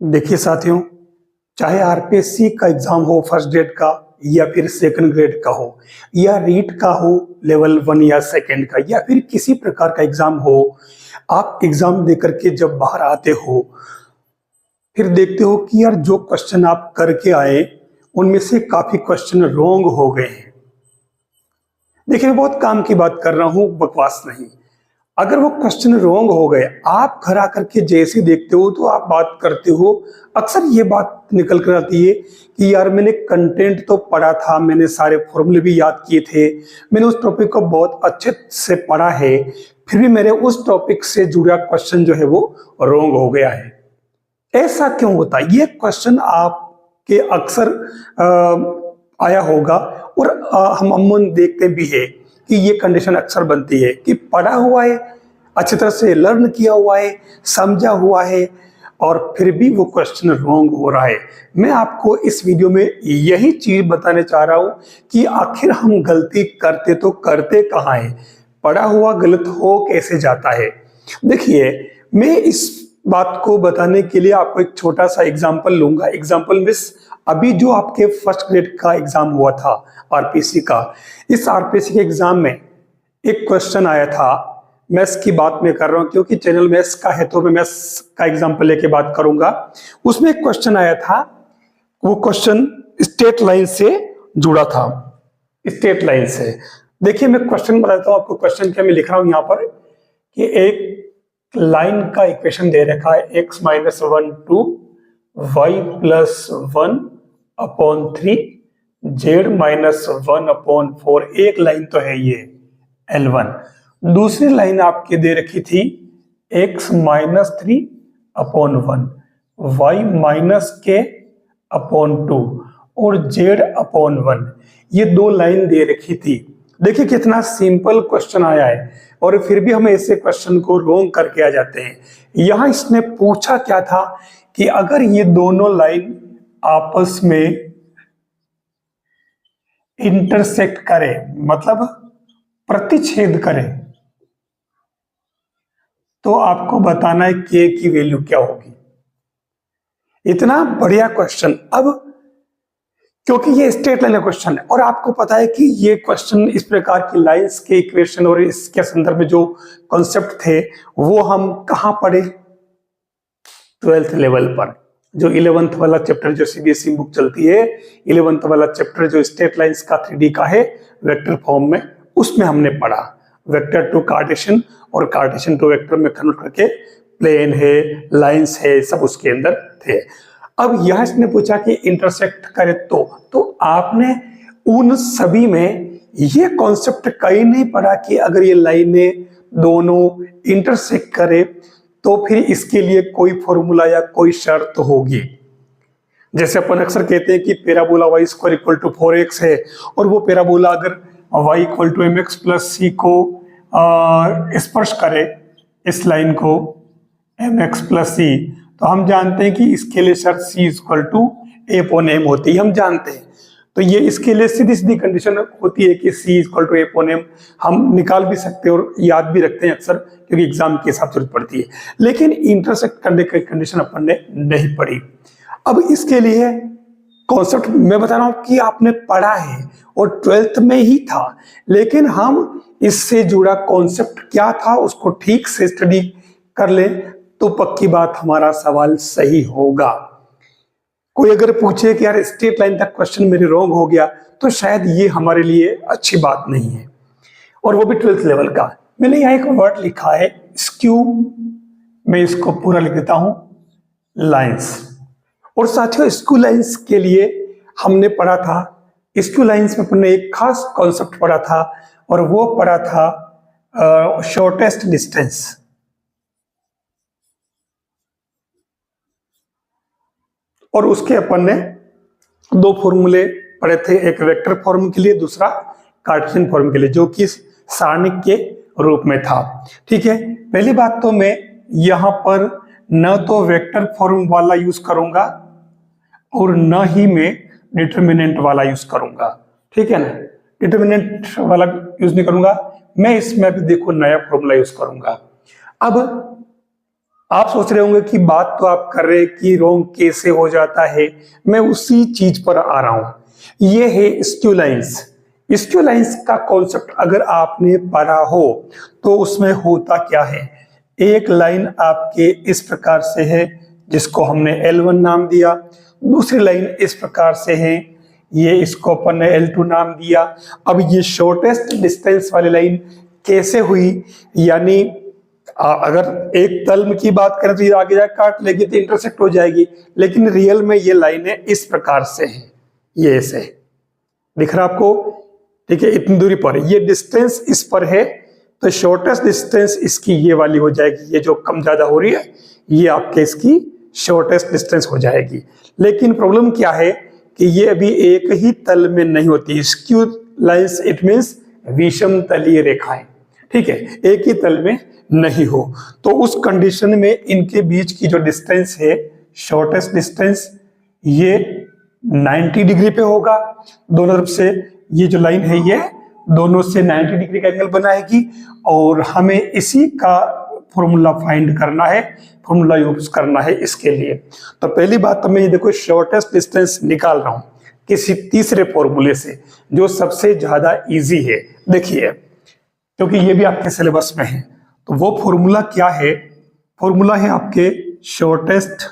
देखिए साथियों, चाहे आरपीएससी का एग्जाम हो फर्स्ट ग्रेड का या फिर सेकंड ग्रेड का हो या रीट का हो लेवल 1 या सेकंड का या फिर किसी प्रकार का एग्जाम हो, आप एग्जाम देकर के जब बाहर आते हो फिर देखते हो कि यार जो क्वेश्चन आप करके आए उनमें से काफी क्वेश्चन रॉन्ग हो गए हैं। देखिए मैं बहुत काम की बात कर रहा हूं, बकवास नहीं। अगर वो क्वेश्चन रॉन्ग हो गए, आप घर आकर के जैसे देखते हो तो आप बात करते हो, अक्सर ये बात निकल कर आती है कि यार मैंने कंटेंट तो पढ़ा था, मैंने सारे फॉर्मूले भी याद किए थे, मैंने उस टॉपिक को बहुत अच्छे से पढ़ा है, फिर भी मेरे उस टॉपिक से जुड़ा क्वेश्चन जो है वो रॉन्ग हो गया है। ऐसा क्यों होता है? ये क्वेश्चन आपके अक्सर आया होगा और हम अमूमन देखते भी है कि ये कंडीशन अक्सर बनती है कि पढ़ा हुआ है, अच्छी तरह से लर्न किया हुआ है, समझा हुआ है और फिर भी वो क्वेश्चन रॉन्ग हो रहा है। मैं आपको इस वीडियो में यही चीज बताने चाह रहा हूं कि आखिर हम गलती करते तो करते कहाँ है, पढ़ा हुआ गलत हो कैसे जाता है। देखिए मैं इस बात को बताने के लिए आपको एक छोटा सा एग्जाम्पल लूंगा। एग्जाम्पल मिस अभी जो आपके फर्स्ट ग्रेड का एग्जाम हुआ था आरपीएससी का, इस आरपीएससी के एग्जाम में एक क्वेश्चन आया था। मैथ्स की बात मैं कर रहा हूं क्योंकि चैनल मैथ्स का है तो मैं मैथ्स का एग्जाम्पल लेके बात करूंगा। उसमें एक क्वेश्चन आया था, वो क्वेश्चन स्ट्रेट लाइन से जुड़ा था, स्ट्रेट लाइन से। देखिए मैं क्वेश्चन बताता हूं आपको। क्वेश्चन क्या मैं लिख रहा हूं यहाँ पर कि एक लाइन का इक्वेशन दे रखा है x - 1 two y + 1 upon 3 z - 1 upon 4। एक लाइन तो है ये L1। दूसरी लाइन आपके दे रखी थी x - 3 upon 1 y - k upon 2 और z अपॉन 1। ये दो लाइन दे रखी थी। देखिए कितना सिंपल क्वेश्चन आया है और फिर भी हम ऐसे क्वेश्चन को रॉन्ग करके आ जाते हैं। यहां इसने पूछा क्या था कि अगर ये दोनों लाइन आपस में इंटरसेक्ट करे, मतलब प्रतिच्छेद करे, तो आपको बताना है k की वैल्यू क्या होगी। इतना बढ़िया क्वेश्चन। अब क्योंकि ये स्ट्रेट लाइन का क्वेश्चन है और आपको पता है कि ये क्वेश्चन इस प्रकार की लाइंस के इक्वेशन और इसके संदर्भ में जो कॉन्सेप्ट थे वो हम कहां पढ़े? 12th लेवल पर। जो 11th वाला चैप्टर जो सीबीएसई बुक चलती है, 11th वाला चैप्टर जो स्ट्रेट लाइंस का 3D का है वेक्टर फॉर्म में, उसमें हमने पढ़ा वेक्टर टू कार्टेशियन और कार्टेशियन टू वेक्टर में कन्वर्ट करके प्लेन है, लाइंस है, सब उसके अंदर थे। अब यहां इसने पूछा कि इंटरसेक्ट करे तो आपने उन सभी में ये कॉन्सेप्ट कहीं नहीं पढ़ा कि अगर ये लाइनें दोनों इंटरसेक्ट करे तो फिर इसके लिए कोई फॉर्मूला या कोई शर्त होगी। जैसे अपन अक्सर कहते हैं कि parabola y square equal to 4x है और वो पैराबोला अगर y equal to mx plus c को स्पर्श करे, इस लाइन को mx प्लस c, तो हम जानते हैं कि इसके लिए शर्त c equal to a upon m होती है, हम जानते हैं। तो ये इसके लिए सीधी सीधी कंडीशन होती है कि c equal to a upon m हम निकाल भी सकते हैं और याद भी रखते हैं अक्सर, क्योंकि एग्जाम के हिसाब से जरूरत पड़ती है। लेकिन इंटरसेक्ट करने की कंडीशन अपन ने नहीं पढ़ी। अब इसके लिए कॉन्सेप्ट मैं बता रहा हूं कि आपने पढ़ा है और 12th में ही था, लेकिन हम इससे जुड़ा कॉन्सेप्ट क्या था उसको ठीक से स्टडी कर ले तो पक्की बात हमारा सवाल सही होगा। कोई अगर पूछे कि यार स्ट्रेट लाइन तक क्वेश्चन मेरे रॉन्ग हो गया, तो शायद ये हमारे लिए अच्छी बात नहीं है, और वो भी 12th लेवल का। मैंने यहाँ एक वर्ड लिखा है स्क्यू, मैं इसको पूरा लिख देता हूं लाइंस। और साथियों स्क्यू लाइंस के लिए हमने पढ़ा था, स्क्यू लाइंस में हमने एक खास कॉन्सेप्ट पढ़ा था और वो पढ़ा था शॉर्टेस्ट डिस्टेंस। और उसके अपन ने दो फॉर्मूले पढ़े थे, एक वेक्टर फॉर्म के लिए, दूसरा कार्टेशियन फॉर्म के लिए, जो कि सारणिक के रूप में था। ठीक है, पहली बात तो मैं यहां पर न तो वेक्टर फॉर्म वाला यूज करूंगा और न ही मैं डिटरमिनेंट वाला यूज करूंगा। ठीक है ना, डिटरमिनेंट वाला यूज नहीं करूंगा मैं, इसमें भी देखो नया फॉर्मूला यूज करूंगा। अब आप सोच रहे होंगे कि बात तो आप कर रहे कि रोंग कैसे हो जाता है, मैं उसी चीज पर आ रहा हूं। ये है स्क्यू लाइंस। स्क्यू लाइंस का कॉन्सेप्ट अगर आपने पढ़ा हो तो उसमें होता क्या है, एक लाइन आपके इस प्रकार से है जिसको हमने L1 नाम दिया, दूसरी लाइन इस प्रकार से है, ये इसको अपन ने L2 नाम दिया। अब ये शॉर्टेस्ट डिस्टेंस वाली लाइन कैसे हुई, यानी अगर एक तल की बात करें तो ये आगे जाकर काट लेगी तो इंटरसेक्ट हो जाएगी, लेकिन रियल में ये लाइनें इस प्रकार से हैं, ये ऐसे दिख रहा आपको, ठीक है, इतनी दूरी पर ये डिस्टेंस इस पर है, तो शॉर्टेस्ट डिस्टेंस इसकी ये वाली हो जाएगी, ये जो कम ज्यादा हो रही है ये आपके इसकी शॉर्टेस्ट डिस्टेंस हो जाएगी। लेकिन प्रॉब्लम क्या है कि ये अभी एक ही तल में नहीं होती। स्क्यू लाइंस इट मींस विषम तलीय रेखाएं, ठीक है, एक ही तल में नहीं हो, तो उस कंडीशन में इनके बीच की जो डिस्टेंस है, शॉर्टेस्ट डिस्टेंस, ये 90 डिग्री पे होगा। दोनों तरफ से ये जो लाइन है ये दोनों से 90 डिग्री का एंगल बनाएगी, और हमें इसी का फॉर्मूला फाइंड करना है, फॉर्मूला यूज करना है इसके लिए। तो पहली बात तो मैं ये देखो शॉर्टेस्ट डिस्टेंस निकाल रहा हूं किसी तीसरे फॉर्मूले से जो सबसे ज्यादा इजी है। देखिए, क्योंकि ये भी आपके सिलेबस में है, तो वो फॉर्मूला क्या है, फॉर्मूला है आपके shortest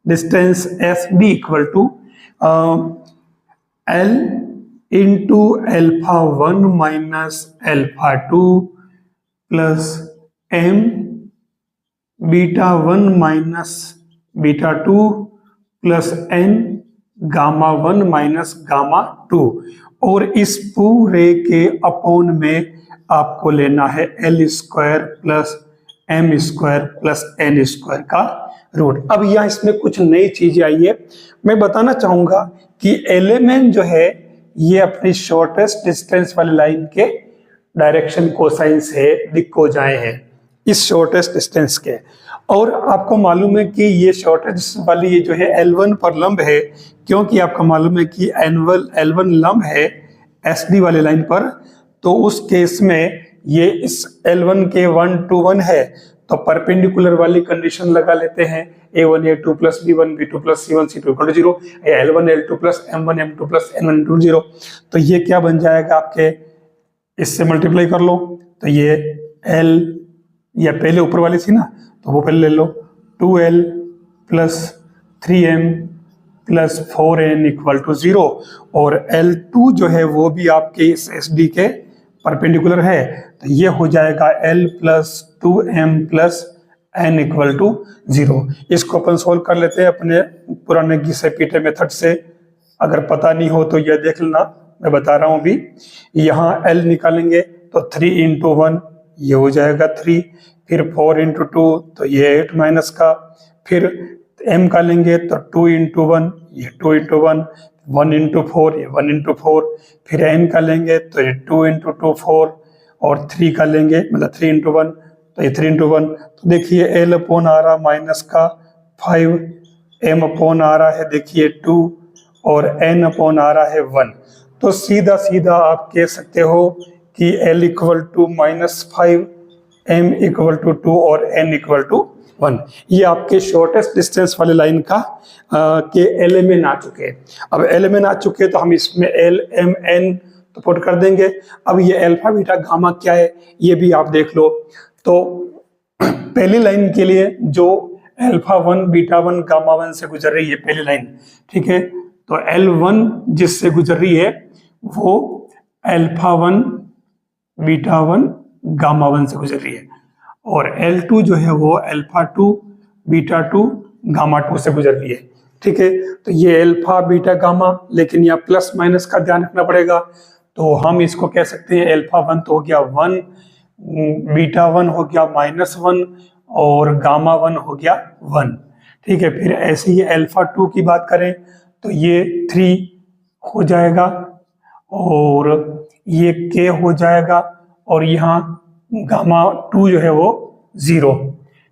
distance S B equal to L into alpha 1 minus alpha 2 plus M beta 1 minus beta 2 plus N gamma 1 minus gamma 2, और इस पूरे के अपोन में आपको लेना है L square plus M square plus N square का रूट। अब यहाँ इसमें कुछ नई चीजें आई है, मैं बताना चाहूंगा कि एलिमेंट जो है ये अपनी शॉर्टेस्ट डिस्टेंस वाली लाइन के डायरेक्शन कोसाइन से दिक्को जाए हैं इस शॉर्टेस्ट डिस्टेंस के, और आपको मालूम है कि ये शॉर्टेस्ट डिस्टेंस वाली ये जो है L1 पर लंब है, क्योंकि आपको मालूम है कि L1 लंब है SD वाली लाइन पर, तो उस केस में ये इस L1 के 1 to 1 है, तो परपेंडिकुलर वाली कंडीशन लगा लेते हैं, A1 A2 plus B1 B2 plus C1 C2 equal to 0, L1 L2 plus M1 M2 plus N1 N2 0। तो ये क्या बन जाएगा आपके, इससे मल्टीप्लाई कर लो, तो ये L या पहले ऊपर वाली थी ना, तो वो पहले ले लो, 2L plus 3M plus 4N equal to 0, और L2 जो है वो भी आपके इस SD के परपेंडिकुलर है, तो ये हो जाएगा L plus 2M plus N equal to 0। इसको अपन सोल्व कर लेते हैं अपने पुराने घिसे पीटे मेथड से, अगर पता नहीं हो तो यह देख लेना, मैं बता रहा हूँ अभी। यहाँ L निकालेंगे तो 3 इंटू 1 ये हो जाएगा 3, फिर 4 इंटू 2 तो ये 8 माइनस का, फिर M का लेंगे तो 2 इंटू 1 ये 2 इंटू 1, 1 इंटू 4 ये 1 इंटू 4, फिर N का लेंगे तो ये 2 इंटू 2 4, और 3 का लेंगे मतलब 3 इंटू 1 तो ये 3 इंटू 1, तो देखिए L अपॉन आ रहा माइनस का 5, M अपॉन आ रहा है देखिए 2, और N अपॉन आ रहा है 1। तो सीधा सीधा आप कह सकते हो कि L equal to -5, M equal to 2 और N इक्वल टू 1। ये आपके शॉर्टेस्ट डिस्टेंस वाले लाइन का के एलिमेंट आ चुके हैं। अब एलिमेंट आ चुके हैं तो हम इसमें L M N तो पुट कर देंगे। अब ये अल्फा बीटा गामा क्या है ये भी आप देख लो। तो पहली लाइन के लिए जो अल्फा 1 बीटा 1 गामा 1 से गुजर रही है पहली लाइन, ठीक है, तो L1 जिससे गुजर रही है वो अल्फा 1 बीटा 1 गामा 1 से गुजर रही है, और L2 जो है वो अल्फा 2 बीटा 2 गामा 2 से गुजर रही है, ठीक है। तो ये अल्फा बीटा गामा, लेकिन यहाँ प्लस माइनस का ध्यान रखना पड़ेगा। तो हम इसको कह सकते हैं अल्फा 1 तो हो गया 1, बीटा 1 हो गया -1, और गामा 1 हो गया 1, ठीक है। फिर ऐसे ही अल्फा 2 की बात करें तो ये 3 हो जाएगा, और ये k हो जाएगा, और यहाँ गामा 2 जो है वो 0,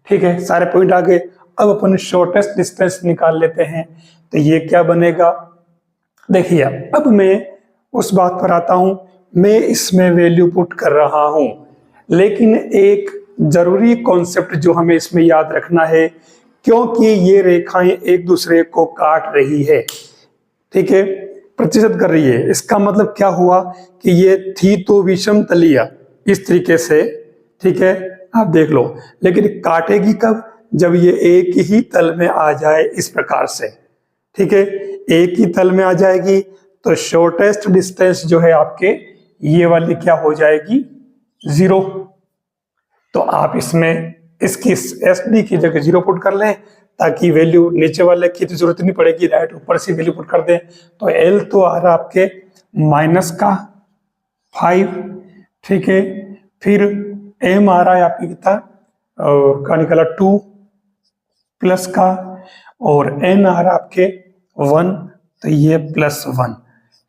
ठीक है। सारे पॉइंट आ गए। अब अपन शॉर्टेस्ट डिस्टेंस निकाल लेते हैं, तो ये क्या बनेगा, देखिए अब मैं उस बात पर आता हूं, मैं इसमें वैल्यू पुट कर रहा हूं, लेकिन एक जरूरी कॉन्सेप्ट जो हमें इसमें याद रखना है, क्योंकि ये रेखाएं एक दूसरे को काट रही है, ठीक है, प्रतिशत कर रही है। इसका मतलब क्या हुआ कि ये थी तो विषम तलीय इस तरीके से, ठीक है, आप देख लो, लेकिन काटेगी कब? जब ये एक ही तल में आ जाए इस प्रकार से, ठीक है, एक ही तल में आ जाएगी तो शॉर्टेस्ट डिस्टेंस जो है आपके ये वाली क्या हो जाएगी? 0। तो आप इसमें इसकी SD की जगह 0 पुट कर लें, ताकि वैल्यू नीचे वाले की तो जरूरत नहीं पड़ेगी, राइट ऊपर से वैल्यू पुट कर दें। तो L तो आ रहा आपके -5, ठीक है, फिर M आ रहा है आपकी कितना का निकला 2 प्लस का, और N आ रहा आपके 1, तो ये +1,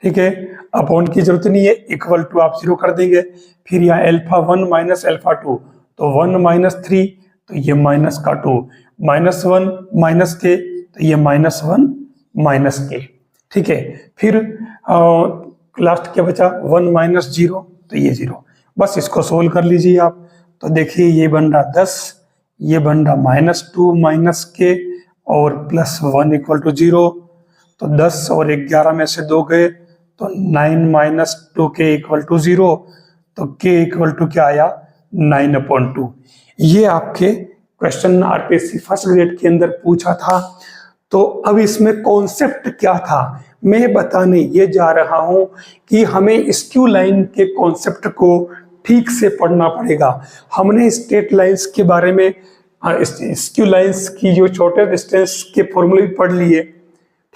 ठीक है। अपॉन की जरूरत नहीं है, इक्वल टू आप 0 कर देंगे। फिर यहाँ α1 माइनस α2, तो 1 - 3, तो ये -2, -1 -k, तो ये -1 -k, ठीक है। फिर लास्ट क्या बचा? 1 - 0, तो ये 0। बस इसको सोल्व कर लीजिए आप। तो देखिए ये बन रहा 10, ये बन रहा -2 -k और +1 = 0। तो 10 और 11 में से 2 गए, तो 9 - 2k = 0। तो k = क्या आया? 9/2। ये आपके क्वेश्चन RPSC फर्स्ट ग्रेड के अंदर पूछा था। तो अब इसमें कॉन्सेप्ट क्या था, मैं बताने ये जा रहा हूं कि हमें स्क्यू लाइन के कॉन्सेप्ट को ठीक से पढ़ना पड़ेगा। हमने स्ट्रेट लाइंस के बारे में, स्क्यू लाइंस की जो शॉर्टेस्ट डिस्टेंस के फॉर्मूले भी पढ़ लिए,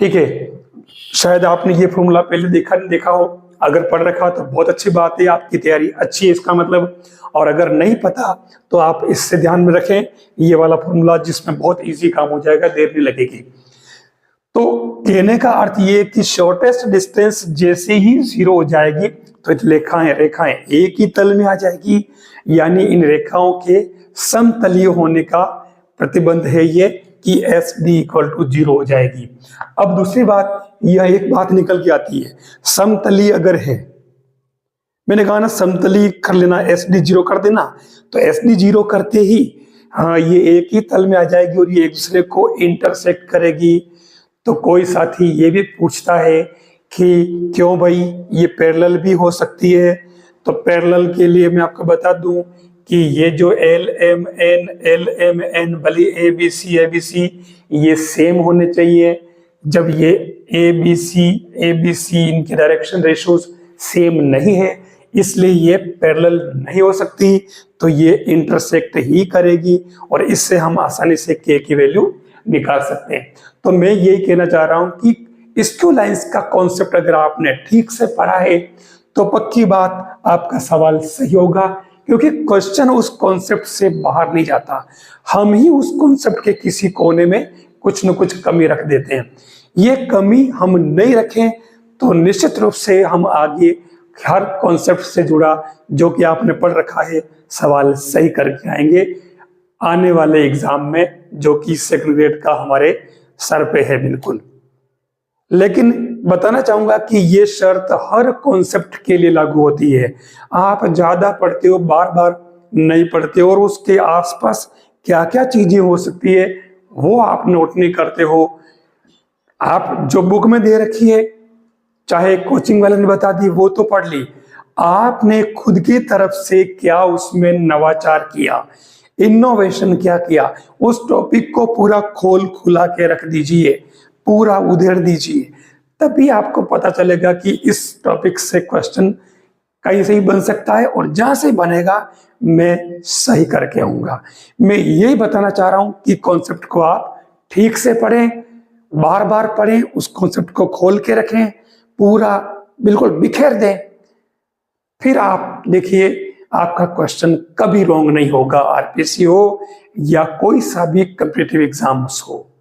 ठीक है। शायद आपने ये फॉर्मूला पहले देखा हो, अगर पढ़ रखा तो बहुत अच्छी बात है, आपकी तैयारी अच्छी है इसका मतलब। और अगर नहीं पता तो आप इससे ध्यान में रखें ये वाला फॉर्मूला, जिसमें बहुत इजी काम हो जाएगा, देर नहीं लगेगी। तो कहने का अर्थ ये कि शॉर्टेस्ट डिस्टेंस जैसे ही 0 हो जाएगी तो रेखाएं एक ही तल में आ जाएगी, यानी इन रेखाओं के समतलीय होने का प्रतिबंध है ये कि SD = 0 हो जाएगी। अब दूसरी बात, यह एक बात निकल के आती है, समतलीय अगर है, मैंने कहा ना समतलीय कर लेना, SD 0 कर देना, तो SD 0 करते ही ये एक ही तल में आ जाएगी और ये एक दूसरे को इंटरसेक्ट करेगी। तो कोई साथी ये भी पूछता है कि क्यों भाई ये पैरेलल भी हो सकती है? तो पैरेलल के लिए मैं आपको बता दूं कि ये जो LMN भले ABC ये सेम होने चाहिए। जब ये ABC इनकी डायरेक्शन रेशियोज सेम नहीं है, इसलिए ये पैरेलल नहीं हो सकती, तो ये इंटरसेक्ट ही करेगी और इससे हम आसानी से k की वैल्यू निकाल सकते हैं। तो मैं यही कहना चाह रहा हूं कि स्क्यू लाइंस का कॉन्सेप्ट अगर आपने ठीक से पढ़ा है तो पक्की बात आपका सवाल सही होगा, क्योंकि क्वेश्चन उस कॉन्सेप्ट से बाहर नहीं जाता, हम ही उस कॉन्सेप्ट के किसी कोने में कुछ न कुछ कमी रख देते हैं। ये कमी हम नहीं रखें तो निश्चित रूप से हम आगे हर कॉन्सेप्ट से जुड़ा जो कि आपने पढ़ रखा है सवाल सही करके आएंगे आने वाले एग्जाम में, जो कि सेकंड ग्रेड का हमारे सर पे है बिल्कुल। लेकिन बताना चाहूंगा कि ये शर्त हर कॉन्सेप्ट के लिए लागू होती है। आप ज्यादा पढ़ते हो, बार बार नहीं पढ़ते हो, और उसके आसपास क्या क्या चीजें हो सकती है वो आप नोट नहीं करते हो। आप जो बुक में दे रखी है, चाहे कोचिंग वाले ने बता दी, वो तो पढ़ ली, आपने खुद की तरफ से क्या उसमें नवाचार किया, इनोवेशन क्या किया, उस टॉपिक को पूरा खोल खुला के रख दीजिए, पूरा उधेड़ दीजिए, तभी आपको पता चलेगा कि इस टॉपिक से क्वेश्चन कहीं से ही बन सकता है, और जहां से बनेगा मैं सही करके आऊंगा। मैं यही बताना चाह रहा हूं कि कॉन्सेप्ट को आप ठीक से पढ़ें, बार बार पढ़ें, उस कॉन्सेप्ट को खोल के रखें, पूरा बिल्कुल बिखेर दें, फिर आप देखिए आपका क्वेश्चन कभी रॉन्ग नहीं होगा, RPSC हो या कोई सा भी कॉम्पिटिटिव एग्जाम्स हो।